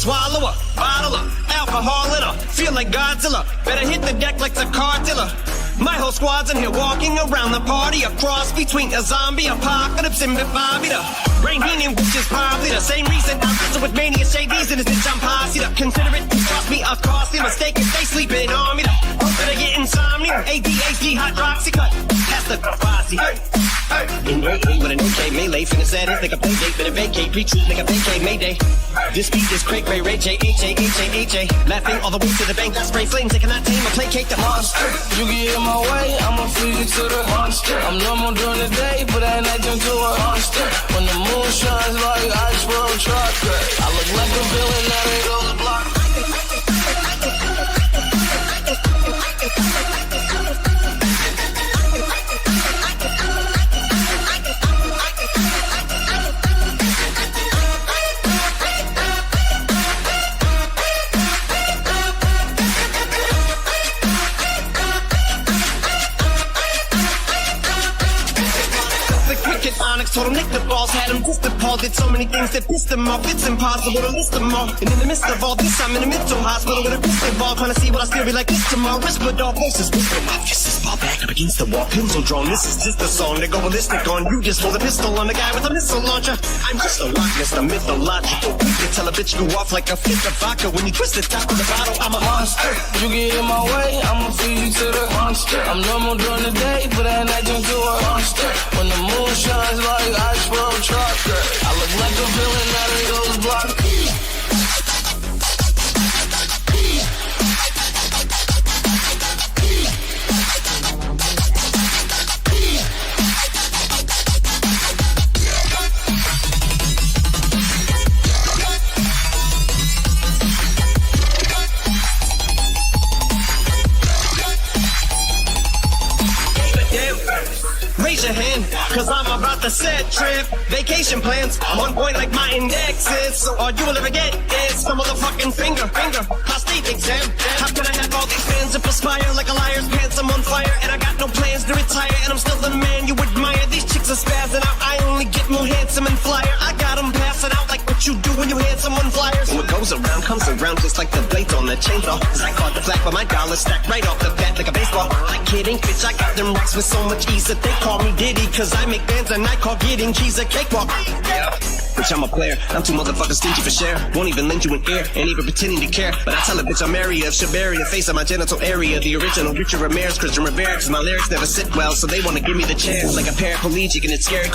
swallow a bottle of alcohol in her. Feel like Godzilla, better hit the deck like the car dealer. My whole squad's in here walking around the party, a cross between a zombie apocalypse and Bobby. The Rainhinian, which is probably the same reason I'm friends with Mania Shades in this bitch I'm posse. Consider it, trust me, a costly mistake if they sleeping on me. Hope that I get insomnia, ADHD, hydroxy cut, that's the posse. In AA with an OK melee, finna set it, like a play date, better vacate, pre-truth, like a vacate, mayday. This beat is Craig Ray, Ray J, H-A, laughing all the way to the bank, I spray flames, they cannot tame or placate the monster. You get in my way, I'ma feed you to the monster. I'm normal during the day, but at night turn to a monster. When the moon shines like ice road chocolate, I look like a villain that ain't goes block. Onyx told him nick the balls, had him just appalled. Did so many things that pissed him off, it's impossible to list them all. And in the midst of all this, I'm in a mental hospital with a crystal ball, trying to see what I still be like this tomorrow. Whispered all voices, whisper my fists, fall back up against the wall, pencil drawn. This is just a song to go ballistic on. You just hold a pistol on the guy with a missile launcher. I'm just a Loch Ness, the mythological. You can tell a bitch you off like a fifth of vodka when you twist the top of the bottle. I'm a monster. You get in my way, I'ma feed you to the monster. I'm normal during the day, but at night turn to a monster. When the moon shines like ice road chocolate, I look like a villain that ain't goes block. Raise your hand, cause I'm about to set trip. Vacation plans, I'm on point like my index is. So all you will ever get is a motherfucking finger. Prostate exam. How can I have all these fans that perspire like a liar's pants? I'm on fire and I got no plans to retire. And I'm still the man you admire. These chicks are spazzing out, I only get more handsome and flyer. I got them passing out like what you do when you hand someone flyers. What goes around comes around just like the blades on the chainsaw. Cause I caught the flag but my dollar stacked right off the bat like a baseball. I'm kidding, bitch, I got them rocks with so much ease that they call me Diddy. Cause I make bands and I call getting cheese a cakewalk. Yeah, bitch, I'm a player, I'm too motherfucking stingy for share. Won't even lend you an ear, ain't even pretending to care. But I tell a bitch I'm area of Shabaria, face of my genital area. The original Richard Ramirez, Christian Rivera. Cause my lyrics never sit well, so they wanna give me the chance. Like a paraplegic and it's scary.